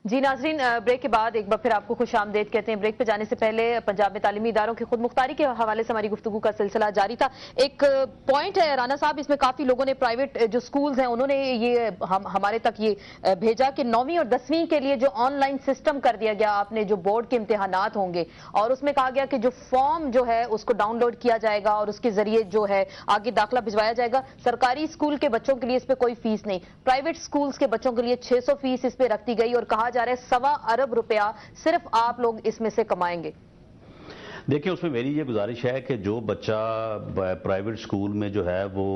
جی ناظرین، بریک کے بعد ایک بار پھر آپ کو خوش آمدید کہتے ہیں۔ بریک پہ جانے سے پہلے پنجاب میں تعلیمی اداروں کی خود مختاری کے حوالے سے ہماری گفتگو کا سلسلہ جاری تھا۔ ایک پوائنٹ ہے رانا صاحب، اس میں کافی لوگوں نے پرائیویٹ جو سکولز ہیں انہوں نے یہ ہمارے تک یہ بھیجا کہ 9ویں اور 10ویں کے لیے جو آن لائن سسٹم کر دیا گیا، آپ نے جو بورڈ کے امتحانات ہوں گے، اور اس میں کہا گیا کہ جو فارم جو ہے اس کو ڈاؤن لوڈ کیا جائے گا اور اس کے ذریعے جو ہے آگے داخلہ بھجوایا جائے گا۔ سرکاری اسکول کے بچوں کے لیے اس پہ کوئی فیس نہیں، پرائیویٹ اسکولز کے بچوں کے لیے 600 فیس اس پہ رکھ دی گئی، اور کہا جا رہا ہے 1.25 ارب روپیہ صرف آپ لوگ اس میں سے کمائیں گے۔ دیکھیں، اس میں میری یہ گزارش ہے کہ جو بچہ پرائیویٹ سکول میں جو ہے وہ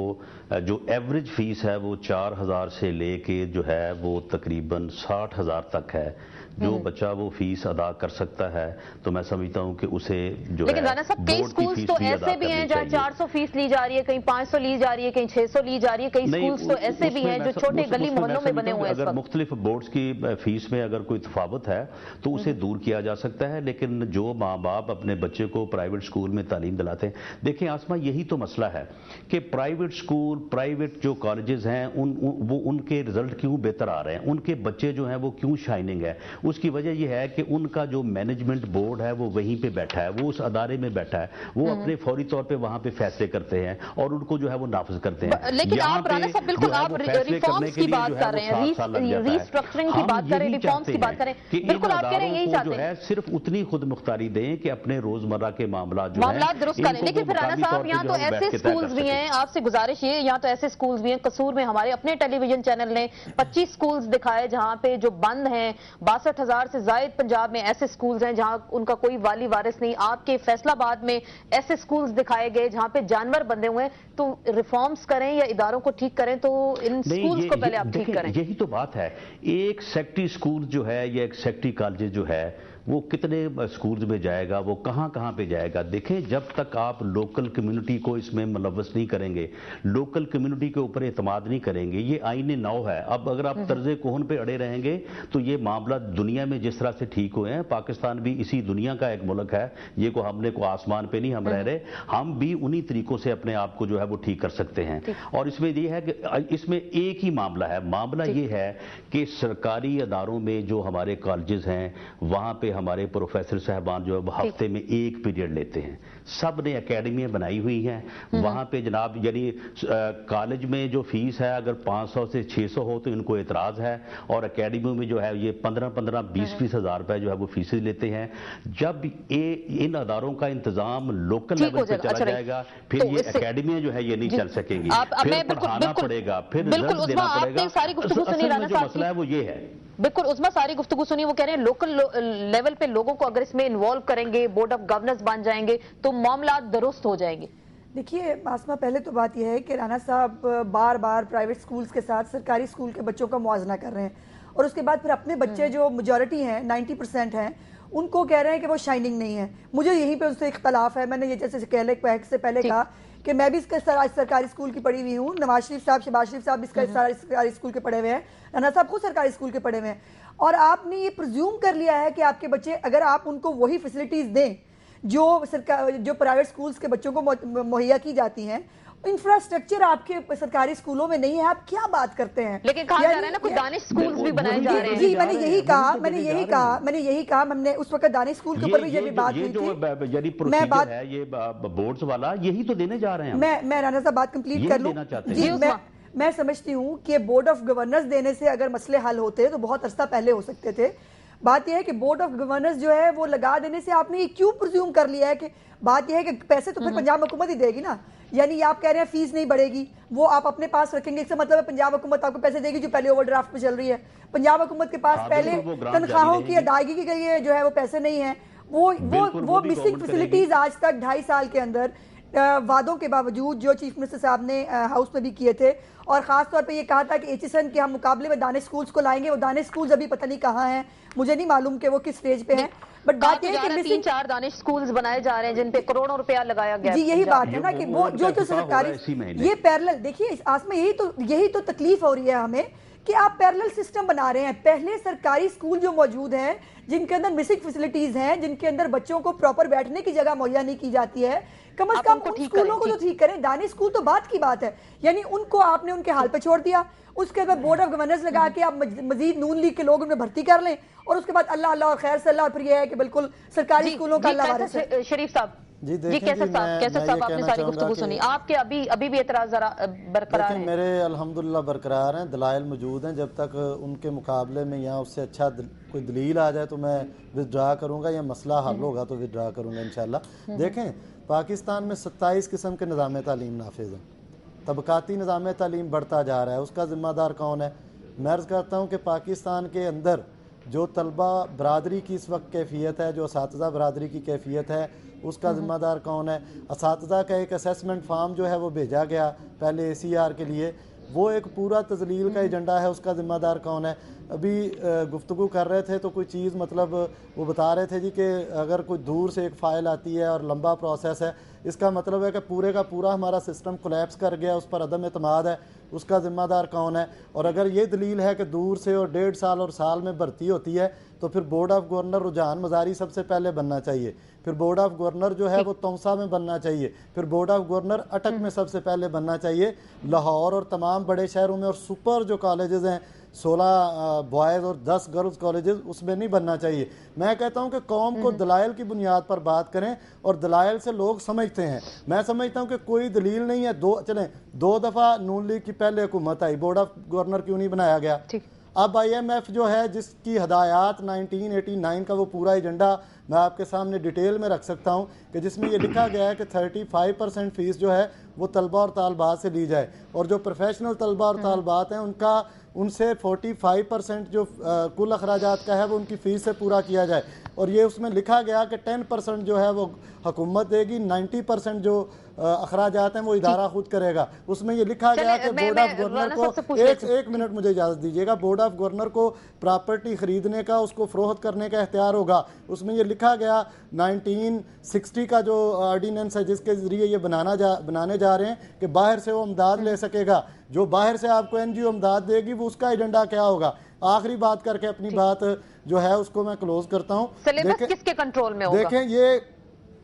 جو ایوریج فیس ہے وہ 4,000 سے لے کے جو ہے وہ تقریباً 60,000 تک ہے، جو بچہ وہ فیس ادا کر سکتا ہے تو میں سمجھتا ہوں کہ اسے جو ہے لیکن رانا صاحب کئی سکولز تو ایسے بھی ہیں جہاں 400 فیس لی جا رہی ہے، کہیں 500 لی جا رہی ہے، کہیں 600 لی جا رہی ہے، کئی سکولز تو ایسے بھی ہیں جو چھوٹے گلی محلوں میں بنے ہوئے ہیں۔ اگر مختلف بورڈز کی فیس میں اگر کوئی تفاوت ہے تو اسے دور کیا جا سکتا ہے، لیکن جو ماں باپ اپنے بچے کو پرائیویٹ سکول میں تعلیم دلاتے ہیں، دیکھیں آسمہ یہی تو مسئلہ ہے کہ پرائیویٹ سکول، پرائیویٹ جو کالجز ہیں وہ ان کے رزلٹ کیوں بہتر آ رہے ہیں، ان کے بچے جو ہیں وہ کیوں شائننگ ہے؟ اس کی وجہ یہ ہے کہ ان کا جو مینجمنٹ بورڈ ہے وہ وہیں پہ بیٹھا ہے، وہ اس ادارے میں بیٹھا ہے، وہ اپنے فوری طور پہ وہاں پہ فیصلے کرتے ہیں اور ان کو جو ہے وہ نافذ کرتے ہیں۔ لیکن آپ رانا صاحب بالکل آپ ریفارمز کی بات کر رہے ہیں، ری اسٹرکچرنگ کی بات کر رہے ہیں، ریفارمز کی بات کر رہے ہیں، بالکل آپ کہہ رہے ہیں یہی چاہتے ہیں، صرف اتنی خود مختاری دیں کہ اپنے روزمرہ کے معاملات جو معاملات درست کریں۔ لیکن پھر رانا صاحب یہاں تو ایسے سکولز بھی ہیں، آپ سے گزارش یہ، یہاں تو ایسے سکولز بھی ہیں، قصور میں ہمارے اپنے ٹیلی ویژن چینل نے 25 سکولز دکھائے جہاں پہ جو بند ہیں، 62,000 سے زائد پنجاب میں ایسے سکولز ہیں جہاں ان کا کوئی والی وارث نہیں۔ آپ کے فیصل آباد میں ایسے سکولز دکھائے گئے جہاں پہ جانور بندے ہوئے ہیں، تو ریفارمز کریں یا اداروں کو ٹھیک کریں تو ان سکولز کو پہلے آپ ٹھیک کریں۔ یہی تو بات ہے، ایک سیکٹری سکول جو ہے یا ایک سیکٹری کالج جو ہے وہ کتنے سکولز میں جائے گا، وہ کہاں کہاں پہ جائے گا؟ دیکھیں جب تک آپ لوکل کمیونٹی کو اس میں ملوث نہیں کریں گے، لوکل کمیونٹی کے اوپر اعتماد نہیں کریں گے، یہ آئین نو ہے۔ اب اگر آپ طرز کہن پہ اڑے رہیں گے تو یہ معاملہ دنیا میں جس طرح سے ٹھیک ہوئے ہیں، پاکستان بھی اسی دنیا کا ایک ملک ہے، یہ کو ہم نے کو آسمان پہ نہیں ہم رہ رہے، ہم بھی انہی طریقوں سے اپنے آپ کو جو ہے وہ ٹھیک کر سکتے ہیں۔ اور اس میں یہ ہے کہ اس میں ایک ہی معاملہ ہے، معاملہ یہ ہے کہ سرکاری اداروں میں جو ہمارے کالجز ہیں وہاں پہ ہمارے پروفیسر صاحبان جو ہے ہفتے میں ایک پیریڈ لیتے ہیں، سب نے اکیڈمیاں بنائی ہوئی ہیں وہاں پہ جناب، یعنی کالج میں جو فیس ہے اگر 500 سے 600 ہو تو ان کو اعتراض ہے، اور اکیڈمیوں میں جو ہے یہ 15 20 ہزار روپے جو ہے وہ فیسز لیتے ہیں۔ جب ان اداروں کا انتظام لوکل لیول پہ چلا جائے گا پھر یہ اکیڈمیاں جو ہے یہ نہیں چل سکیں گی، پھر پڑھانا پڑے گا، پھر رزلٹ دینا پڑے گا۔ اصل میں جو مسئلہ ہے وہ یہ ہے۔ بالکل عظمیٰ ساری گفتگو سنی، وہ کہہ رہے ہیں لوکل لیول پہ لوگوں کو اگر اس میں انوالو کریں گے، بورڈ آف گورننس بن جائیں گے تو معاملات درست ہو جائیں گے۔ دیکھیے آسمہ، پہلے تو بات یہ ہے کہ رانا صاحب بار بار پرائیویٹ سکولز کے ساتھ سرکاری سکول کے بچوں کا موازنہ کر رہے ہیں، اور اس کے بعد پھر اپنے بچے جو میجورٹی ہیں 90% ہیں ان کو کہہ رہے ہیں کہ وہ شائننگ نہیں ہے۔ مجھے یہیں پہ ان سے اختلاف ہے، میں نے یہ جیسے کہنے سے پہلے کہا کہ میں بھی اس کے سرکاری اسکول کی پڑھی ہوئی ہوں، نواز شریف صاحب، شہباز شریف صاحب بھی اس کے سرکاری اسکول کے پڑھے ہوئے ہیں، رانا صاحب خود سرکاری اسکول کے پڑھے ہوئے ہیں، اور آپ نے یہ پرزیوم کر لیا ہے کہ آپ کے بچے، اگر آپ ان کو وہی فیسلٹیز دیں جو پرائیویٹ سکولز کے بچوں کو مہیا کی جاتی ہیں، انفراسٹرکچر آپ کے سرکاری اسکولوں میں نہیں ہے، آپ کیا بات کرتے ہیں؟ لیکن کہا جا رہا ہے نا کچھ دانش سکولز بھی بنائے جا رہے ہیں۔ جی میں نے یہی کہا، ہم نے اس وقت دانش سکول کے اوپر بھی یہ بھی بات ہوئی تھی، میں بات ہے یہ بورڈز والا یہی تو دینے جا رہے ہیں۔ میں رانا صاحب بات کمپلیٹ کر لوں۔ جی میں سمجھتی ہوں کہ بورڈ آف گورننس دینے سے اگر مسئلے حل ہوتے تو بہت عرصہ پہلے ہو سکتے تھے۔ بات یہ ہے کہ بورڈ آف گورننس جو ہے وہ لگا دینے سے آپ نے یہ کیوں پرزیوم کر لیا ہے کہ بات یہ ہے کہ پیسے تو پھر پنجاب حکومت ہی دے گی نا، یعنی آپ کہہ رہے ہیں فیس نہیں بڑھے گی، وہ آپ اپنے پاس رکھیں گے، اس کا مطلب ہے پنجاب حکومت آپ کو پیسے دے گی جو پہلے اوور ڈرافٹ پہ چل رہی ہے، پنجاب حکومت کے پاس پہلے تنخواہوں کی ادائیگی کے لیے جو ہے وہ پیسے نہیں ہیں، وہ مسنگ فیسلٹیز آج تک 2.5 سال کے اندر وعدوں کے باوجود جو چیف منسٹر صاحب نے ہاؤس میں بھی کیے تھے، اور خاص طور پہ یہ کہا تھا کہ ایچ ایس این کے ہم مقابلے میں دانش سکولز کو لائیں گے، وہ دانش سکولز ابھی پتہ نہیں کہاں ہیں، مجھے نہیں معلوم کہ وہ کس سٹیج پہ ہیں، بٹ بات یہ ہے کہ 3-4 دانش سکولز بنائے جا رہے ہیں جن پہ کروڑوں روپیہ لگایا گیا۔ جی یہی بات ہے نا کہ وہ جو سرکاری، یہ پیرلل دیکھیے آسمہ، یہی تو تکلیف ہو رہی ہے ہمیں کہ آپ پیرلل سسٹم بنا رہے ہیں. پہلے سرکاری اسکول جو موجود ہیں جن کے اندر مسک فیسلٹیز ہیں, جن کے اندر بچوں کو پراپر بیٹھنے کی جگہ مہیا نہیں کی جاتی ہے, کم از کم ان اسکولوں کو تو ٹھیک کریں. دانی اسکول تو بات کی بات ہے, یعنی ان کو آپ نے ان کے حال پہ چھوڑ دیا. اس کے بعد بورڈ آف گورنرز لگا کے آپ مزید نون لیگ کے لوگ ان میں بھرتی کر لیں, اور اس کے بعد اللہ اللہ اور خیر سے اللہ, پھر یہ ہے کہ بالکل سرکاری اسکولوں کا اللہ وارث ہے. شریف صاحب جی کیسر صاحب آپ نے ساری گفتگو سنی, آپ کے ابھی بھی اعتراض برقرار ہیں؟ میرے الحمدللہ برقرار ہیں, دلائل موجود ہیں. جب تک ان کے مقابلے میں یا اس سے اچھا کوئی دلیل آ جائے تو میں وِدڈرا کروں گا, یا مسئلہ حل ہوگا تو وِدڈرا کروں گا انشاءاللہ. دیکھیں, پاکستان میں 27 قسم کے نظام تعلیم نافذ ہیں. طبقاتی نظام تعلیم بڑھتا جا رہا ہے, اس کا ذمہ دار کون ہے؟ میں عرض کرتا ہوں کہ پاکستان کے اندر جو طلبہ برادری کی اس وقت کیفیت ہے, جو اساتذہ برادری کی کیفیت ہے, اس کا ذمہ دار کون ہے؟ اساتذہ کا ایک اسیسمنٹ فارم جو ہے وہ بھیجا گیا پہلے ACR کے لیے, وہ ایک پورا تذلیل کا ایجنڈا ہے, اس کا ذمہ دار کون ہے؟ ابھی گفتگو کر رہے تھے تو کوئی چیز مطلب وہ بتا رہے تھے جی کہ اگر کوئی دور سے ایک فائل آتی ہے اور لمبا پروسیس ہے, اس کا مطلب ہے کہ پورے کا پورا ہمارا سسٹم کولیپس کر گیا, اس پر عدم اعتماد ہے, اس کا ذمہ دار کون ہے؟ اور اگر یہ دلیل ہے کہ دور سے اور 1.5 سال اور سال میں بھرتی ہوتی ہے تو پھر بورڈ آف گورنر رجحان مزاری سب سے پہلے بننا چاہیے, پھر بورڈ آف گورنر جو ہے وہ تونسا میں بننا چاہیے, پھر بورڈ آف گورنر اٹک میں سب سے پہلے بننا چاہیے, لاہور اور تمام بڑے شہروں میں, اور سپر جو کالجز ہیں 16 بوائز اور 10 گرلز کالجز, اس میں نہیں بننا چاہیے. میں کہتا ہوں کہ قوم کو دلائل کی بنیاد پر بات کریں, اور دلائل سے لوگ سمجھتے ہیں. میں سمجھتا ہوں کہ کوئی دلیل نہیں ہے. 2 دفعہ نون لیگ کی پہلے حکومت آئی, بورڈ آف گورنر کیوں نہیں بنایا گیا؟ اب IMF جو ہے جس کی ہدایات 1989 کا وہ پورا ایجنڈا میں آپ کے سامنے ڈیٹیل میں رکھ سکتا ہوں, کہ جس میں یہ لکھا گیا ہے کہ 35% فیس جو ہے وہ طلبہ اور طالبات سے لی جائے, اور جو پروفیشنل طلبہ اور طالبات ہیں ان سے 45% جو کل اخراجات کا ہے وہ ان کی فیس سے پورا کیا جائے. اور یہ اس میں لکھا گیا کہ 10% جو ہے وہ حکومت دے گی, 90% جو اخراجات ہیں وہ ادارہ خود کرے گا. اس میں یہ لکھا گیا کہ بورڈ آف گورنر کو ایک منٹ مجھے اجازت دیجیے گا, بورڈ آف گورنر کو پراپرٹی خریدنے کا, اس کو فروخت کرنے کا اختیار ہوگا. اس میں یہ لکھا گیا 1960 کا جو آرڈیننس ہے جس کے ذریعے یہ بنانے جا رہے ہیں کہ باہر سے وہ امداد لے سکے گا. جو باہر سے آپ کو NGO امداد دے گی وہ اس کا ایجنڈا کیا ہوگا؟ آخری بات کر کے اپنی بات جو ہے اس کو میں کلوز کرتا ہوں. سلیبس کس کے کنٹرول میں ہوگا؟ دیکھیں, یہ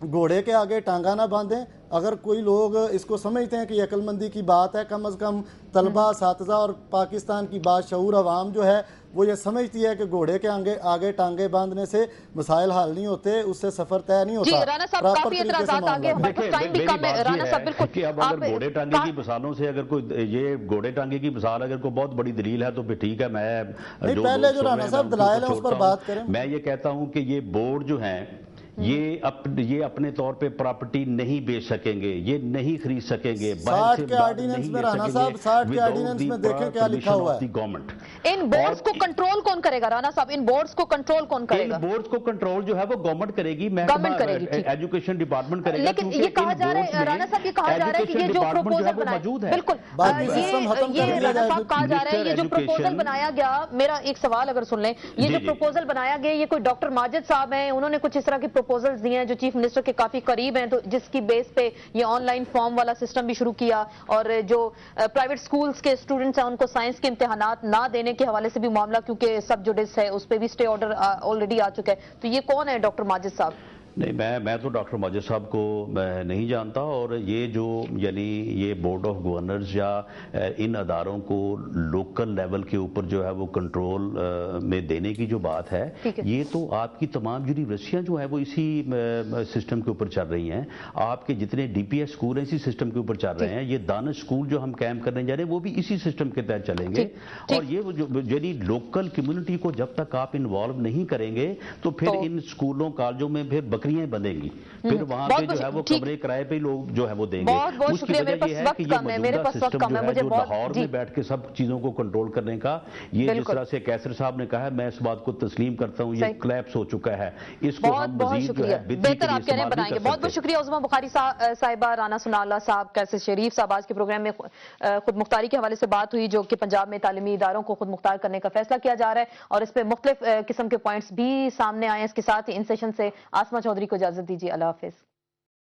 گھوڑے کے آگے ٹانگا نہ باندھیں. اگر کوئی لوگ اس کو سمجھتے ہیں کہ یہ عقل مندی کی بات ہے, کم از کم طلبہ, اساتذہ اور پاکستان کی باشعور عوام جو ہے وہ یہ سمجھتی ہے کہ گھوڑے کے آگے ٹانگے باندھنے سے مسائل حل نہیں ہوتے, اس سے سفر طے نہیں ہوتا. جی رانا صاحب کافی اعتراضات آگے, ٹائم بھی کم ہے. رانا صاحب بالکل کہ اب اگر گھوڑے ٹانگے کی مثالوں سے اگر کوئی یہ گھوڑے ٹانگے کی مثال اگر کوئی بہت بڑی دلیل ہے تو پھر ٹھیک ہے, میں پہلے جو رانا صاحب دلائل ہے اس پر بات کریں. میں یہ کہتا ہوں کہ یہ بورڈ جو ہیں یہ اپنے طور پہ پراپرٹی نہیں بیچ سکیں گے, یہ نہیں خرید سکیں گے. 60 کے آرڈیننس میں رانا صاحب, 60 کے آرڈیننس میں دیکھیں کیا لکھا ہوا ہے. ان بورڈز کو کنٹرول کون کرے گا رانا صاحب؟ ان بورڈز کو کنٹرول کون کرے گا؟ ان بورڈز کو کنٹرول جو ہے وہ گورنمنٹ کرے گی, ایجوکیشن ڈپارٹمنٹ کرے گا. لیکن یہ کہا جا رہا ہے رانا صاحب, یہ کہا جا رہا ہے کہ یہ جو پروپوزل بنایا, بالکل یہ رانا صاحب کہا جا رہا ہے یہ جو پروپوزل بنایا گیا, میرا ایک سوال اگر سن لیں, یہ جو پروپوزل بنایا گیا یہ کوئی ڈاکٹر ماجد صاحب ہیں, انہوں نے کچھ اس طرح کے پروپوزلز دیے ہیں جو چیف منسٹر کے کافی قریب ہیں, تو جس کی بیس پہ یہ آن لائن فارم والا سسٹم بھی شروع کیا, اور جو پرائیویٹ سکولز کے اسٹوڈنٹس ہیں ان کو سائنس کے امتحانات نہ دینے کے حوالے سے بھی معاملہ, کیونکہ سب جوڈس ہے اس پہ بھی اسٹے آرڈر آلریڈی آ چکا ہے. تو یہ کون ہے ڈاکٹر ماجد صاحب؟ نہیں, میں تو ڈاکٹر ماجد صاحب کو نہیں جانتا, اور یہ جو یعنی یہ بورڈ آف گورنرز یا ان اداروں کو لوکل لیول کے اوپر جو ہے وہ کنٹرول میں دینے کی جو بات ہے, یہ تو آپ کی تمام یونیورسٹیاں جو ہیں وہ اسی سسٹم کے اوپر چل رہی ہیں. آپ کے جتنے DPS اسکول ہیں اسی سسٹم کے اوپر چل رہے ہیں. یہ دانش اسکول جو ہم کیمپ کرنے جا رہے ہیں وہ بھی اسی سسٹم کے تحت چلیں گے. اور یہ یعنی لوکل کمیونٹی کو جب تک آپ انوالو نہیں کریں گے تو پھر ان اسکولوں کالجوں میں پھر بندیں گی, پھر وہاں پہ جو ہے وہ کمرے کرائے پہ لوگ جو ہے وہ دیں گے. اس کی وجہ یہ ہے کہ یہ موجودہ سسٹم جو ہے جو لاہور میں بیٹھ کے سب چیزوں کو کنٹرول کرنے کا, یہ جس طرح سے کیسر صاحب نے کہا ہے, میں اس بات کو تسلیم کرتا ہوں, یہ کلیپس ہو چکا ہے. اس کو ہم مزید جو ہے بہتر آپ کہنے بنائیں گے. بہت بہت شکریہ عظمیٰ بخاری صاحبہ, رانا ثناءاللہ صاحب, کیسر شریف صاحب. آج کے پروگرام میں خود مختاری کے حوالے سے بات ہوئی, جو کہ پنجاب میں تعلیمی اداروں کو خود مختار کرنے کا فیصلہ کیا جا رہا ہے, اور اس پہ مختلف قسم کے پوائنٹس بھی سامنے آئے ہیں. اس کے ساتھ ہی ان سیشن سے آسمہ چودھری کو اجازت دیجیے. اللہ حافظ.